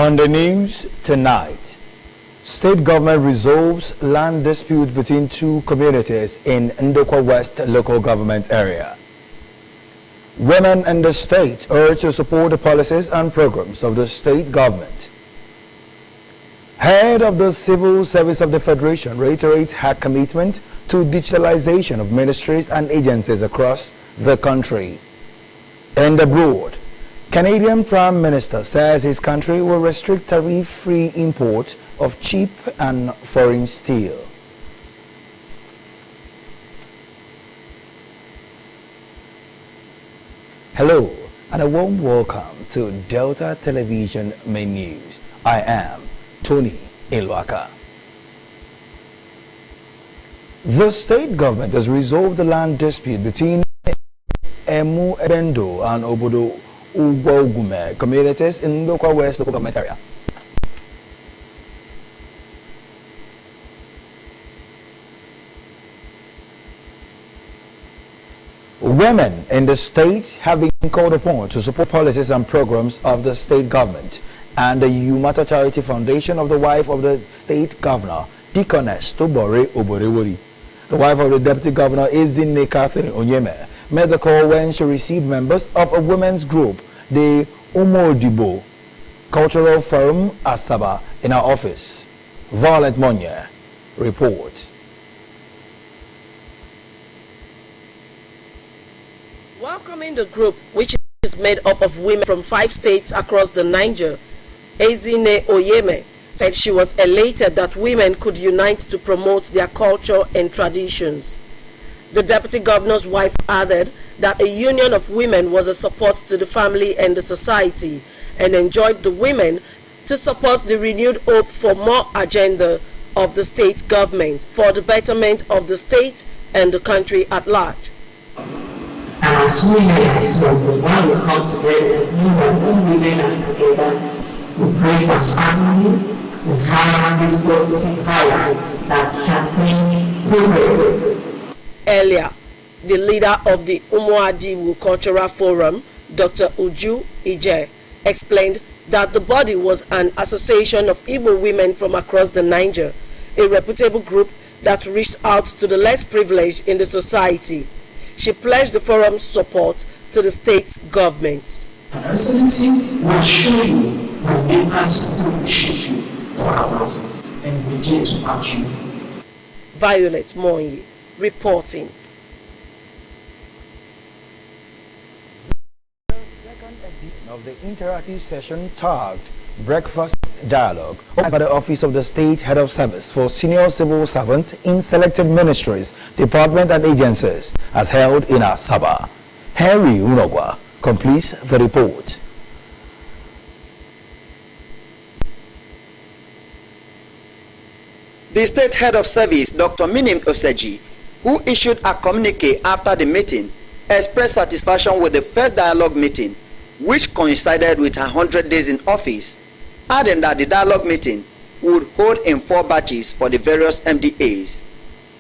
On the news tonight, state government resolves land dispute between two communities in Ndokwa West local government area. Women in the state urge to support the policies and programs of the state government. Head of the Civil Service of the Federation reiterates her commitment to digitalization of ministries and agencies across the country. And abroad, Canadian Prime Minister says his country will restrict tariff-free import of cheap and foreign steel. Hello and a warm welcome to Delta Television Main News. I am Tony Ilwaka. The state government has resolved the land dispute between Emu Ebendo and Obodo Ugwogume communities in Ndokwa West local government area. Women in the state have been called upon to support policies and programs of the state government, and the Umata Charity Foundation of the wife of the state governor, Deaconess Tobore Oborewori. The wife of the deputy governor, Ezinne Catherine Onyeme, made the call when she received members of a women's group, the Umodibo Cultural Forum Asaba, in her office. Violet Monye reports. Welcoming the group, which is made up of women from 5 states across the Niger, Ezinne Oyeme said she was elated that women could unite to promote their culture and traditions. The deputy governor's wife added that a union of women was a support to the family and the society, and enjoyed the women to support the renewed hope for more agenda of the state government for the betterment of the state and the country at large. And as women as well, when we come together, when women are together, we pray for family, we have this positive vibes that's happening progress. Earlier, the leader of the Umuadiwu Cultural Forum, Dr. Uju Ije, explained that the body was an association of Igbo women from across the Niger, a reputable group that reached out to the less privileged in the society. She pledged the forum's support to the state government. Excellency will show you the members who show you for our and we did to back you. Violet Moyi reporting. The second edition of the interactive session tagged Breakfast Dialogue by the Office of the State Head of Service for Senior Civil Servants in Selected Ministries, Departments and Agencies, as held in Asaba. Henry Unogwa completes the report. The State Head of Service, Dr. Minim Oseji, who issued a communique after the meeting, expressed satisfaction with the first dialogue meeting, which coincided with her 100 days in office, adding that the dialogue meeting would hold in 4 batches for the various MDAs.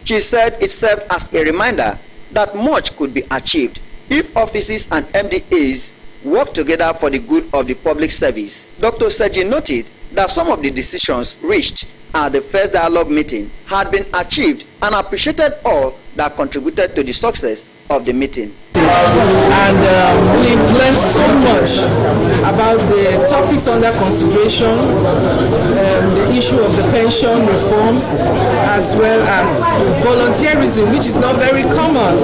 She said it served as a reminder that much could be achieved if offices and MDAs work together for the good of the public service. Dr. Oseji noted that some of the decisions reached at the first dialogue meeting had been achieved and appreciated all that contributed to the success of the meeting. And we've learned so much about the topics under consideration, the issue of the pension reforms, as well as volunteerism, which is not very common.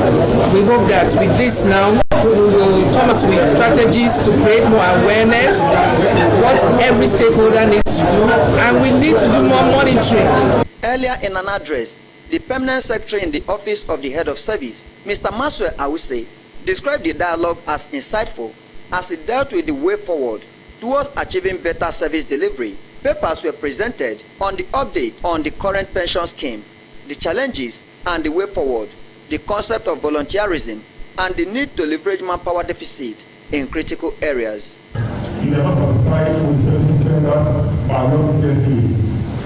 We hope that with this now, we will come up with strategies to create more awareness, what every stakeholder needs to do, and we need to do more monitoring. Earlier in an address, the Permanent Secretary in the Office of the Head of Service, Mr. Maswe Awuse, described the dialogue as insightful as it dealt with the way forward towards achieving better service delivery. Papers were presented on the update on the current pension scheme, the challenges and the way forward, the concept of volunteerism, and the need to leverage manpower deficit in critical areas.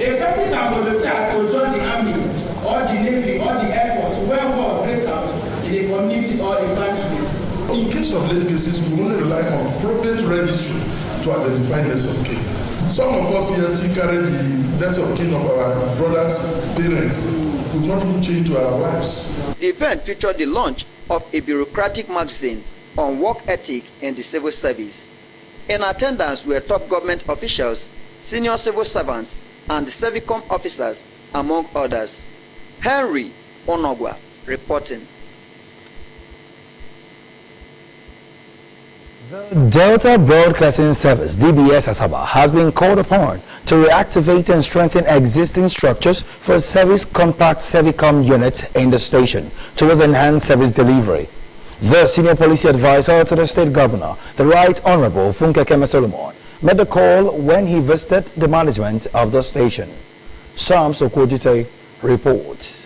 A person can volunteer to join the army or the navy or the air force when war breaks out in a community or a country. In case of late cases, we only rely on appropriate registry to identify needs of kin. Some of us here still carry the next of kin of our brothers' parents. We've not even changed to our wives. The event featured the launch of a bureaucratic magazine on work ethic in the civil service. In attendance were top government officials, senior civil servants, and Servicom officers, among others. Henry Onogwa reporting. The Delta Broadcasting Service, DBS Asaba, has been called upon to reactivate and strengthen existing structures for service compact Servicom units in the station towards enhanced service delivery. The senior policy advisor to the state governor, the Right Honorable Funke Keme Solomon, made the call when he visited the management of the station. Sam Sokojite reports.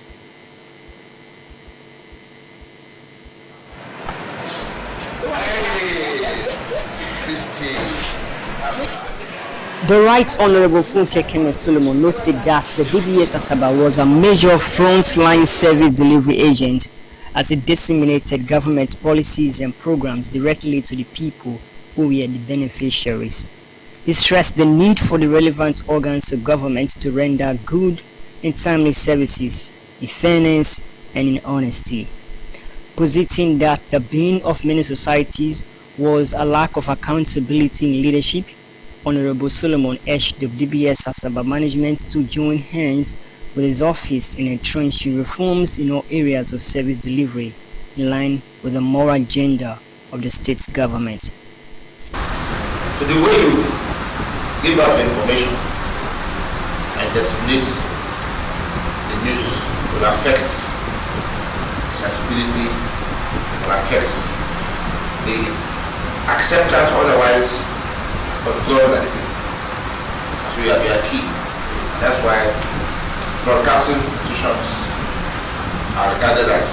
The Right Honorable Funke Keme Solomon noted that the DBS Asaba was a major frontline service delivery agent as it disseminated government policies and programs directly to the people who were the beneficiaries. He stressed the need for the relevant organs of government to render good and timely services in fairness and in honesty, positing that the bane of many societies was a lack of accountability in leadership. Honorable Solomon urged the DBS Asaba management to join hands with his office in entrenching reforms in all areas of service delivery in line with the moral agenda of the state government. So the way you give out information and disseminate the news will affect accessibility, will affect the acceptance otherwise of God and the people. So we are key. That's why broadcasting institutions are regarded as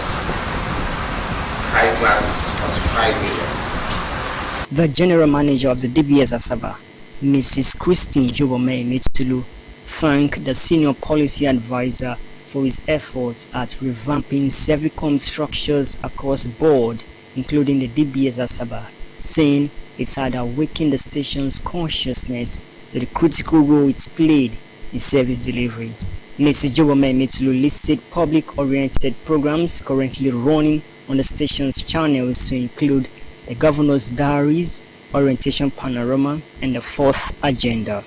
high-class classified agents. The general manager of the DBS Asaba, Mrs. Christine Jobome Metulu, thanked the senior policy advisor for his efforts at revamping Servicom structures across board, including the DBS Asaba, saying it had awakened the station's consciousness to the critical role it played in service delivery. Mrs. Jobome Metulu listed public-oriented programs currently running on the station's channels to include the Governor's Diaries, Orientation Panorama, and the Fourth Agenda.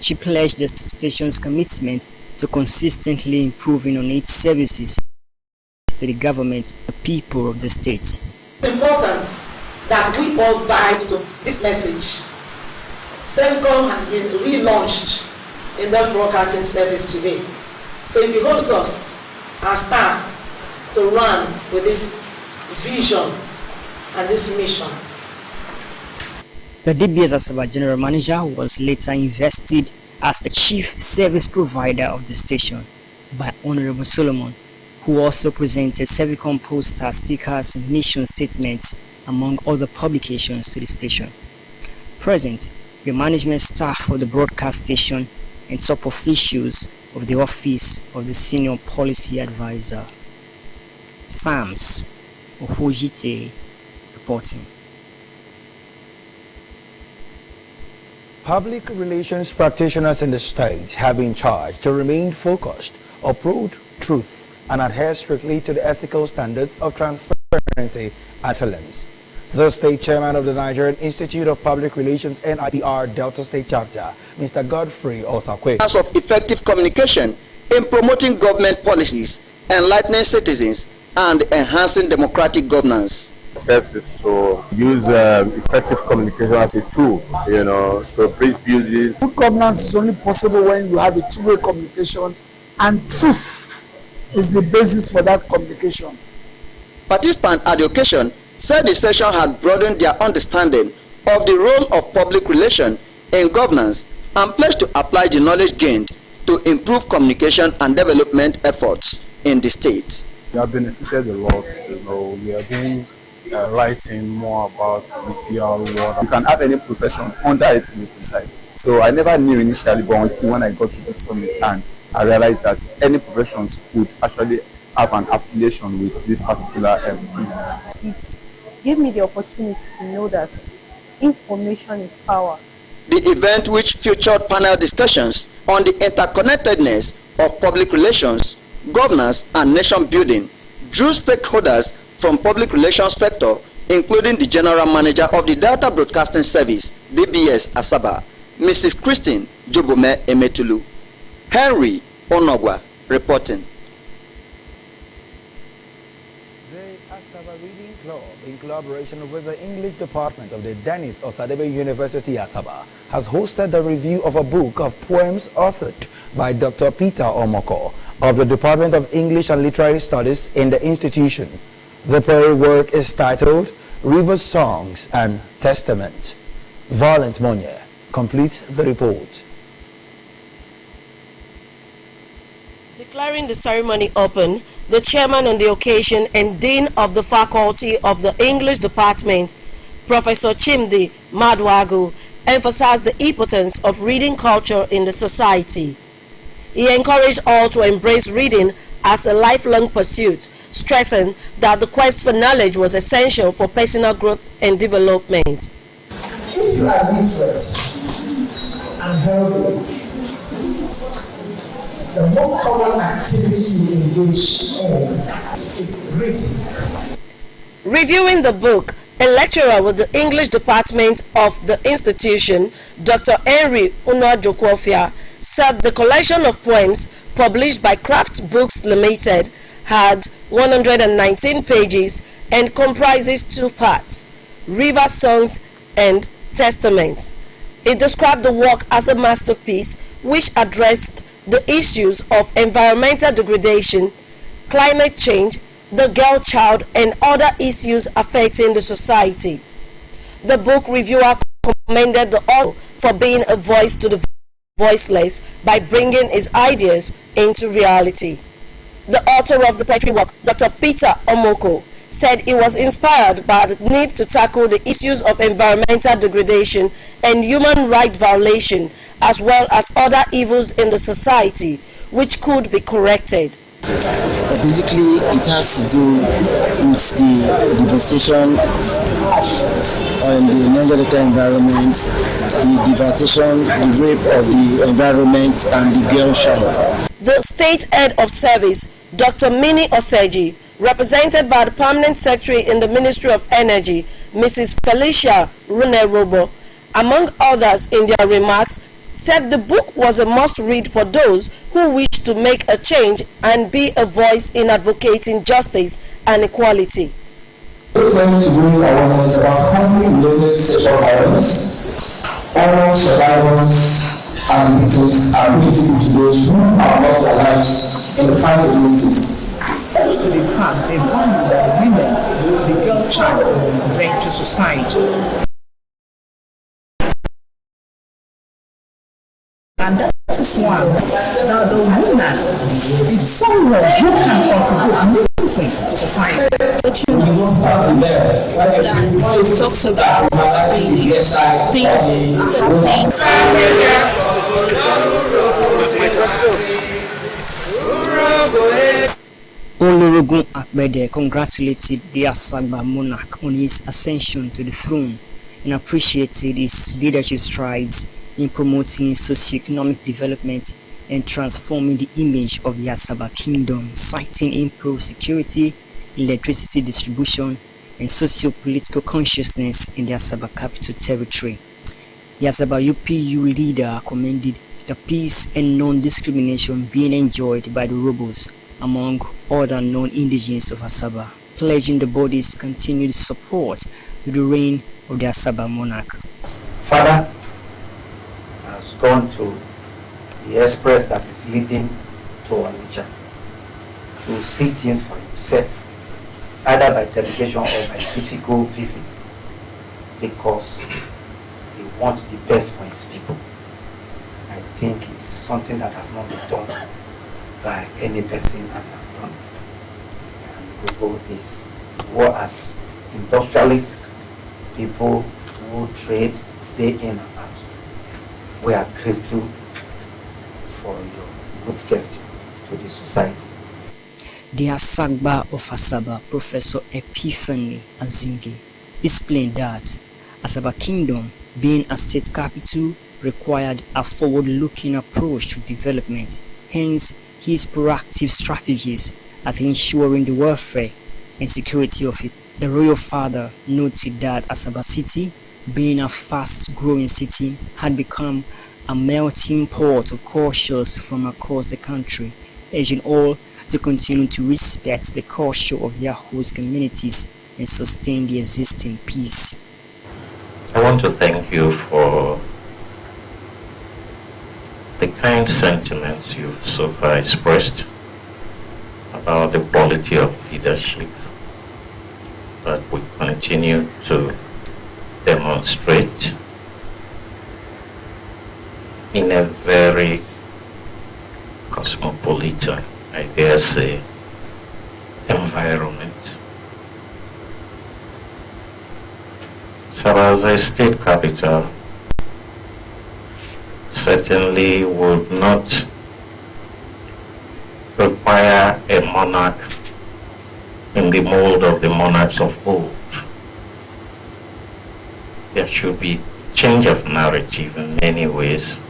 She pledged the station's commitment to consistently improving on its services to the government and the people of the state. It's important that we all buy into this message. Servicom has been relaunched in that broadcasting service today. So it behoves us, our staff, to run with this vision and this mission. The DBS Asaba General Manager was later invested as the Chief Service Provider of the station by Honorable Solomon, who also presented Servicom posters, stickers, and mission statements, among other publications to the station. Present, the management staff of the broadcast station and top officials of the Office of the Senior Policy Advisor. Sams Ohojite reporting. Public relations practitioners in the state have been charged to remain focused, uphold truth, and adhere strictly to the ethical standards of transparency and excellence. The state chairman of the Nigerian Institute of Public Relations NIPR Delta State Chapter, Mr. Godfrey Osakwe, of effective communication in promoting government policies, enlightening citizens, and enhancing democratic governance. Success is to use effective communication as a tool, to bridge buildings. Good governance is only possible when you have a two-way communication, and truth is the basis for that communication. Participants at the occasion said the session had broadened their understanding of the role of public relations in governance and pledged to apply the knowledge gained to improve communication and development efforts in the state. We have benefited a lot. We are doing writing more about the PR world. You can have any profession under it to be precise. So I never knew initially, but until when I got to the summit and I realized that any professions could actually have an affiliation with this particular field. It gave me the opportunity to know that information is power, The event, which featured panel discussions on the interconnectedness of public relations, governance, and nation building, drew stakeholders from public relations sector, including the General Manager of the Delta Broadcasting Service, DBS Asaba, Mrs. Christine Jobome Emetulu. Henry Onogwa reporting. The Asaba Reading Club, in collaboration with the English department of the Dennis Osadebe University Asaba, has hosted the review of a book of poems authored by Dr. Peter Omoko of the Department of English and Literary Studies in the institution. The poetry work is titled River Songs and Testament. Valent Monye completes the report. Declaring the ceremony open, the chairman on the occasion and dean of the faculty of the English department, Professor Chimdi Madwagu, emphasized the importance of reading culture in the society. He encouraged all to embrace reading as a lifelong pursuit, stressing that the quest for knowledge was essential for personal growth and development. If you are literate and healthy, the most common activity you engage in is reading. Reviewing the book, a lecturer with the English department of the institution, Dr. Henry Unojokwofia, said the collection of poems published by Craft Books Limited had 119 pages and comprises 2 parts, River Songs and Testaments. It described the work as a masterpiece which addressed the issues of environmental degradation, climate change, the girl child, and other issues affecting the society. The book reviewer commended the author for being a voice to the voiceless by bringing his ideas into reality. The author of the poetry work, Dr. Peter Omoko, said he was inspired by the need to tackle the issues of environmental degradation and human rights violation, as well as other evils in the society, which could be corrected. Basically, it has to do with the devastation on the Niger Delta environment, the devastation, the rape of the environment, and the girl child. The State Head of Service, Dr. Mini Oseji, represented by the Permanent Secretary in the Ministry of Energy, Mrs. Felicia Runerobo, among others in their remarks, said the book was a must-read for those who wish to make a change and be a voice in advocating justice and equality. It serves to raise awareness about conflict-related sexual violence. All survivors and victims are grateful to those who have lost their lives in the fight against it. Thanks to the fact, the value that women, the girl child, bring to society. And that is why that the woman is someone who can contribute meaningfully to society. That talks about the things that are happening. Olusegun Akbede congratulated the Asaba monarch on his ascension to the throne and appreciated his leadership strides in promoting socio-economic development and transforming the image of the Asaba Kingdom, citing improved security, electricity distribution, and socio-political consciousness in the Asaba Capital Territory. The Asaba UPU leader commended the peace and non-discrimination being enjoyed by the Robos among other non-indigenous of Asaba, pledging the body's continued support to the reign of the Asaba monarch. Father has gone to the express that is leading to Onitsha to see things for himself, either by delegation or by physical visit, because he wants the best for his people. I think it's something that has not been done by any person and have done. And Gogo is, well, as industrialists, people who trade day in and out, we are grateful for your good gesture to the society. The Asagba of Asaba, Professor Epiphany Azingi, explained that Asaba Kingdom being a state capital required a forward-looking approach to development. Hence, his proactive strategies at ensuring the welfare and security of it. The royal father noted that Asaba City, being a fast-growing city, had become a melting pot of cultures from across the country, urging all to continue to respect the culture of their host communities and sustain the existing peace. I want to thank you for the kind sentiments you've so far expressed about the quality of leadership that we continue to demonstrate in a very cosmopolitan, I dare say, environment. Sabah state capital certainly would not require a monarch in the mold of the monarchs of old. There should be change of narrative in many ways.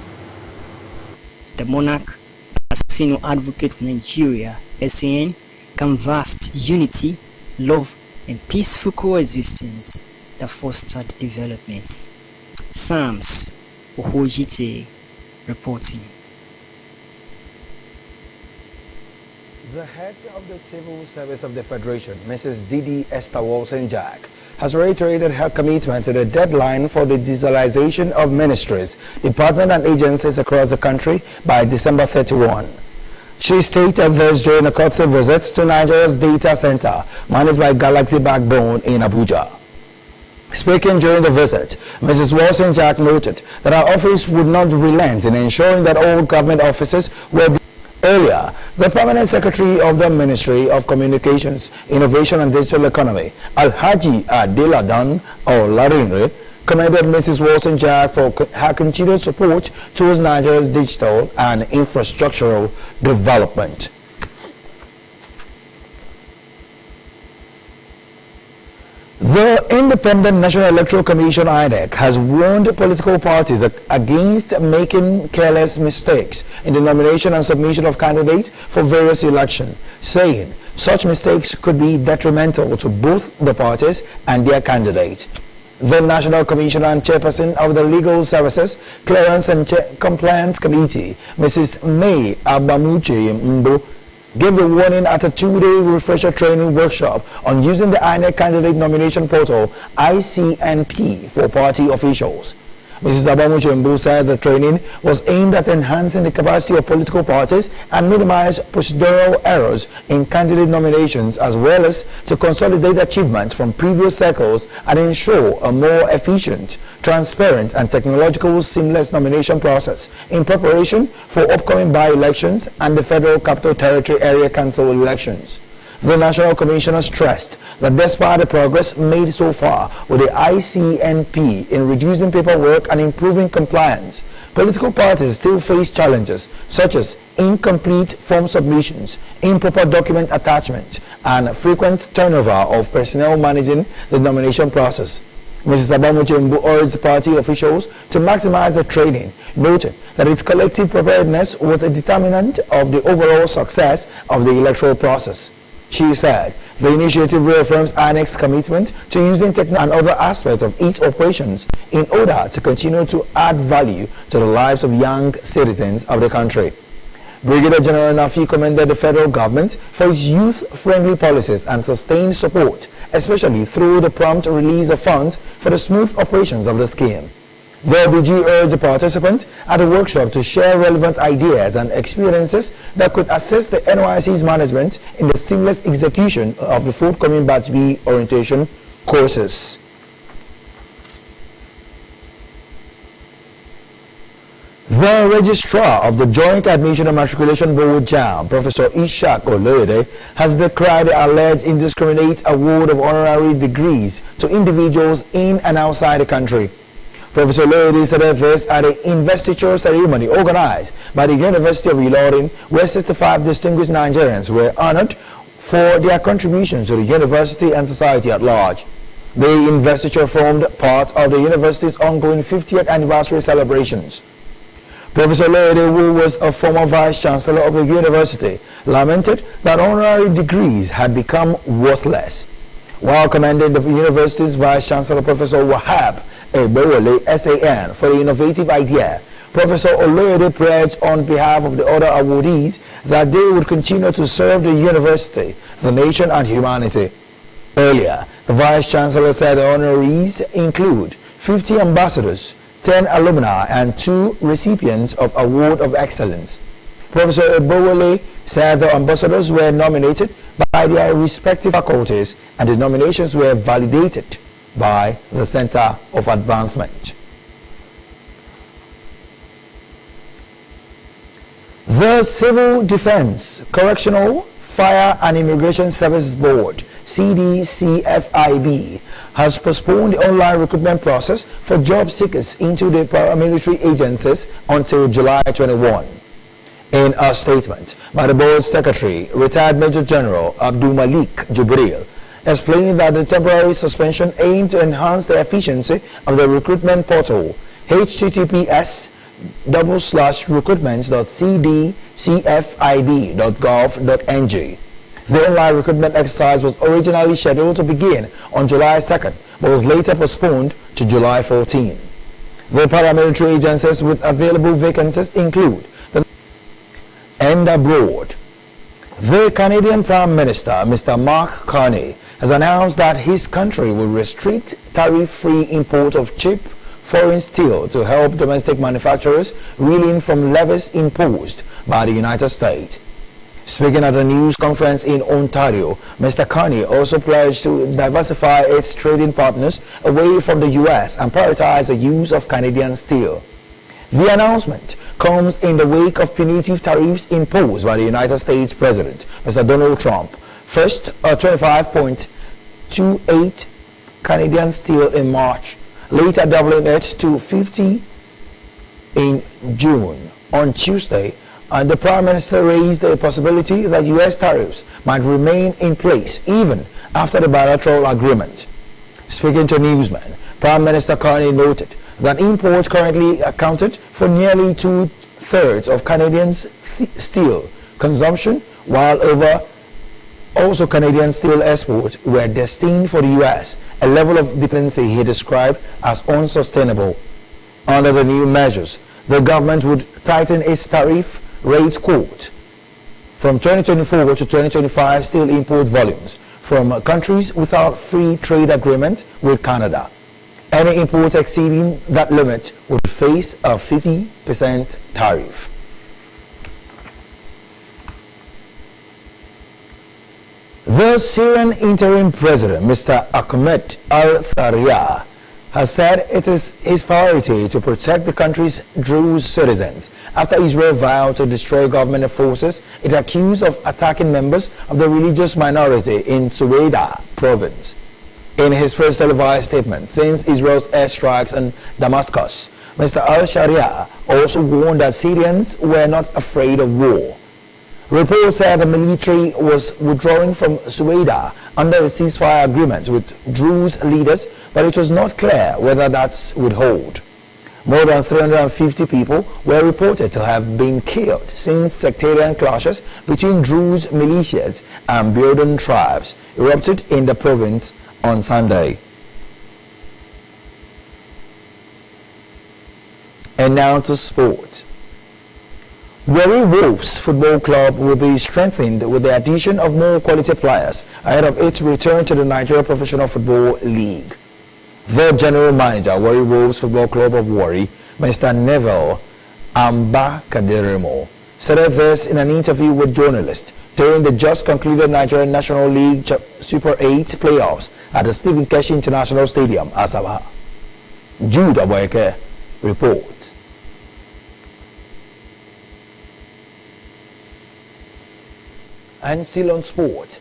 The monarch, a senior advocate for Nigeria, SAN, canvassed unity, love, and peaceful coexistence that fostered development. Sams Ohojite reporting. The head of the Civil Service of the Federation, Mrs. Didi Esther Wilson-Jack, has reiterated her commitment to the deadline for the digitalization of ministries, departments and agencies across the country by December 31. She stated this during a courtesy visit to Nigeria's data center managed by Galaxy Backbone in Abuja. Speaking during the visit, Mrs. Wilson-Jack noted that her office would not relent in ensuring that all government offices were. Earlier, the Permanent Secretary of the Ministry of Communications, Innovation and Digital Economy, Alhaji Adeladan Olarinre, commended Mrs. Wilson-Jack for her continued support towards Nigeria's digital and infrastructural development. The Independent National Electoral Commission (INEC) has warned political parties against making careless mistakes in the nomination and submission of candidates for various elections, saying such mistakes could be detrimental to both the parties and their candidates. The National Commissioner and Chairperson of the Legal Services, Clearance and Compliance Committee, Mrs. May Abamuche Mbo, gave the warning at a two-day refresher training workshop on using the INEC candidate nomination portal ICNP for party officials. Mrs. Abamuche Mbu said the training was aimed at enhancing the capacity of political parties and minimize procedural errors in candidate nominations, as well as to consolidate achievements from previous cycles and ensure a more efficient, transparent and technological seamless nomination process in preparation for upcoming by-elections and the Federal Capital Territory Area Council elections. The National Commissioner stressed that despite the progress made so far with the ICNP in reducing paperwork and improving compliance, political parties still face challenges such as incomplete form submissions, improper document attachment, and frequent turnover of personnel managing the nomination process. Mrs. Abamuche Mbu urged party officials to maximize the training, noting that its collective preparedness was a determinant of the overall success of the electoral process. She said the initiative reaffirms INEC's commitment to using technology and other aspects of its operations in order to continue to add value to the lives of young citizens of the country. Brigadier General Nafi commended the federal government for its youth-friendly policies and sustained support, especially through the prompt release of funds for the smooth operations of the scheme. The DG urged the participants at the workshop to share relevant ideas and experiences that could assist the NYSC's management in the seamless execution of the forthcoming Batch B orientation courses. The Registrar of the Joint Admission and Matriculation Board JAMB, Professor Ishak Oloyede, has decried the alleged indiscriminate award of honorary degrees to individuals in and outside the country. Professor Oloyede said this at an investiture ceremony organized by the University of Ilorin, where 65 distinguished Nigerians were honored for their contributions to the university and society at large. The investiture formed part of the university's ongoing 50th anniversary celebrations. Professor Oloyede, who was a former vice-chancellor of the university, lamented that honorary degrees had become worthless. While commending the university's vice-chancellor, Professor Wahab Ebowale, SAN, for the innovative idea, Professor Oloyede pledged on behalf of the other awardees that they would continue to serve the university, the nation, and humanity. Earlier, the Vice-Chancellor said the honorees include 50 ambassadors, 10 alumni, and 2 recipients of Award of Excellence. Professor Ebowale said the ambassadors were nominated by their respective faculties and the nominations were validated by the Center of Advancement. The Civil Defense, Correctional, Fire and Immigration Services Board, CDCFIB, has postponed the online recruitment process for job seekers into the paramilitary agencies until July 21. In a statement by the board secretary, retired Major General Abdul Malik Jibril, explained that the temporary suspension aimed to enhance the efficiency of the recruitment portal, https://recruitments.cdcfib.gov.ng. The online recruitment exercise was originally scheduled to begin on July 2nd, but was later postponed to July 14. The paramilitary agencies with available vacancies include and abroad. The Canadian Prime Minister, Mr. Mark Carney, has announced that his country will restrict tariff-free import of cheap foreign steel to help domestic manufacturers reel in from levies imposed by the United States. Speaking at a news conference in Ontario, Mr. Carney also pledged to diversify its trading partners away from the U.S. and prioritize the use of Canadian steel. The announcement comes in the wake of punitive tariffs imposed by the United States President, Mr. Donald Trump. First, a 25.28 Canadian steel in March, later doubling it to 50 in June. On Tuesday, and the Prime Minister raised the possibility that U.S. tariffs might remain in place even after the bilateral agreement. Speaking to newsmen, Prime Minister Carney noted that imports currently accounted for nearly 2/3 of Canadians' steel consumption, while also Canadian steel exports were destined for the U.S., a level of dependency he described as unsustainable. Under the new measures, the government would tighten its tariff rate quote from 2024 to 2025 steel import volumes from countries without free trade agreement with Canada. Any import exceeding that limit would face a 50% tariff. The Syrian interim president, Mr. Ahmed al-Sharia, has said it is his priority to protect the country's Druze citizens after Israel vowed to destroy government forces it accused of attacking members of the religious minority in Suwayda province. In his first televised statement since Israel's airstrikes on Damascus, Mr. al-Sharia also warned that Syrians were not afraid of war. Reports said the military was withdrawing from Suwayda under a ceasefire agreement with Druze leaders, but it was not clear whether that would hold. More than 350 people were reported to have been killed since sectarian clashes between Druze militias and Bedouin tribes erupted in the province on Sunday. And now to sport. Warri Wolves Football Club will be strengthened with the addition of more quality players ahead of its return to the Nigeria Professional Football League. The general manager, Warri Wolves Football Club of Warri, Mr. Neville Ambakadirimo, said this in an interview with journalists during the just concluded Nigerian National League Super 8 playoffs at the Stephen Keshi International Stadium, Asaba. Jude Aboyeke reports. And still on sport,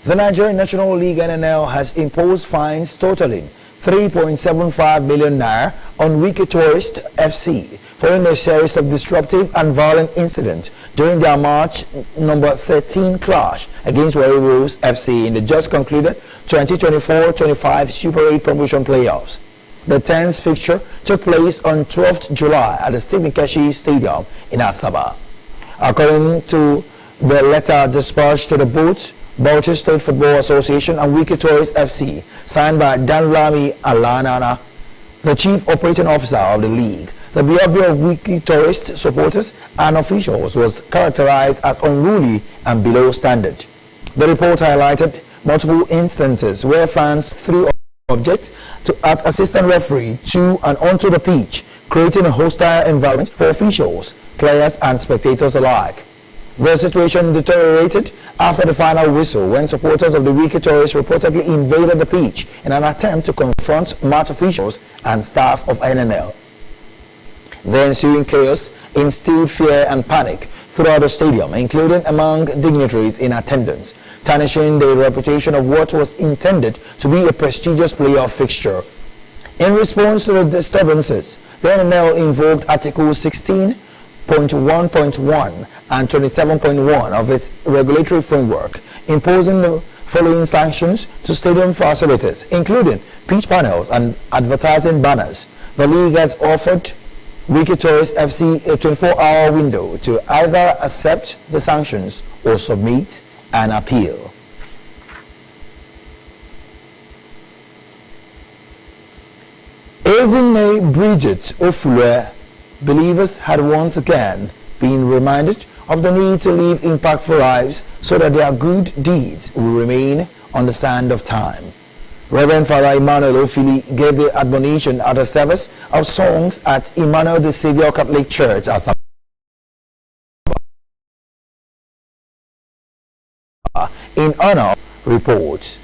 the Nigerian National League NNL has imposed fines totaling 3.75 million naira on Wiki Tourist FC following a series of disruptive and violent incidents during their March number 13 clash against Warri Wolves FC in the just concluded 2024-25 Super 8 promotion playoffs. The 10th fixture took place on 12th July at the Steve Nkeshi Stadium in Asaba. According to the letter dispatched to the both Bauchi State Football Association and Wiki Tourist FC, signed by Danlami Alanana, the chief operating officer of the league, the behavior of Wiki Tourist supporters and officials was characterized as unruly and below standard. The report highlighted multiple instances where fans threw objects at assistant referee to and onto the pitch, creating a hostile environment for officials, players and spectators alike. The situation deteriorated after the final whistle when supporters of the Wiki Tourists reportedly invaded the pitch in an attempt to confront match officials and staff of NNL. The ensuing chaos instilled fear and panic throughout the stadium, including among dignitaries in attendance, tarnishing the reputation of what was intended to be a prestigious playoff fixture. In response to the disturbances, the NNL invoked Article 16.1.1 and 27.1 of its regulatory framework, imposing the following sanctions to stadium facilities, including pitch panels and advertising banners. The league has offered Wiki Tourist FC a 24-hour window to either accept the sanctions or submit an appeal. Ezinne Bridget Ofule believers had once again been reminded of the need to live impactful lives so that their good deeds will remain on the sand of time. Reverend Father Emmanuel Ofili gave the admonition at a service of songs at Emmanuel the Savior Catholic Church Asaba in honor reports.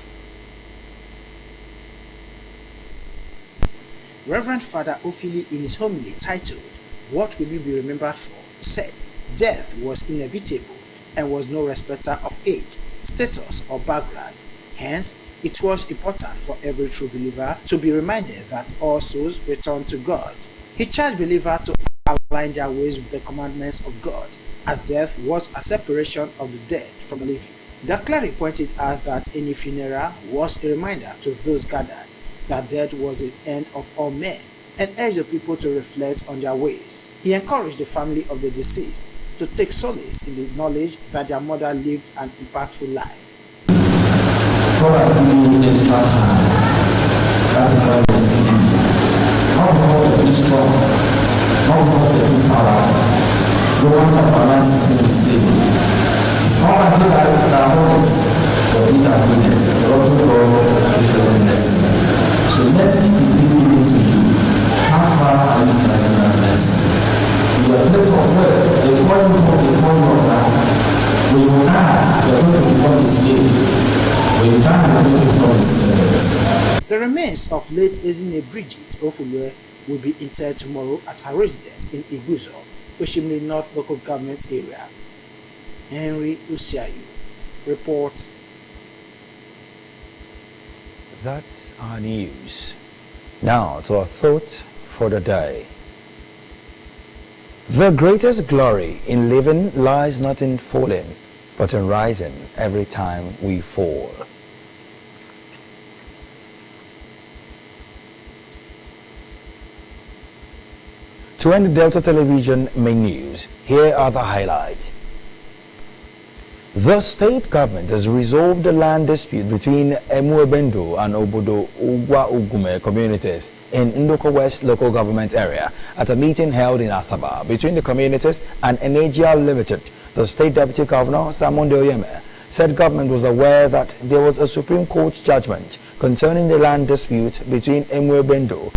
Reverend Father Ofili, in his homily titled "What Will You Be Remembered For?" said, "Death was inevitable and was no respecter of age, status or background. Hence, it was important for every true believer to be reminded that all souls return to God." He charged believers to align their ways with the commandments of God, as death was a separation of the dead from the living. The cleric pointed out that any funeral was a reminder to those gathered that death was the end of all men, and urged the people to reflect on their ways. He encouraged the family of the deceased to take solace in the knowledge that their mother lived an impactful life. God has given you extra time. That is why we're seeing you. Not because we're too strong, not because we're too powerful. Romans chapter 9:16 is saying, it's not like you that hold it, but you that win it. The Lord God is your mercy. So mercy is being given to you. How far are you trying that mercy? In your place of work, the point of that, when you die, you're going to become his slave. The remains of late Ezinne Bridget Ofule will be interred tomorrow at her residence in Iguzo, Oshimili North Local Government Area. Henry Usiayu reports. That's our news. Now to our thoughts for the day. The greatest glory in living lies not in falling, but in rising every time we fall. To end the Delta Television main news, here are the highlights. The state government has resolved the land dispute between Emuebendo and Obodo Ugwa Ugume communities in Ndoko West local government area at a meeting held in Asaba between the communities and Energia Limited. The state deputy governor, Simon Oyeme, said government was aware that there was a Supreme Court judgment concerning the land dispute between Emuebendo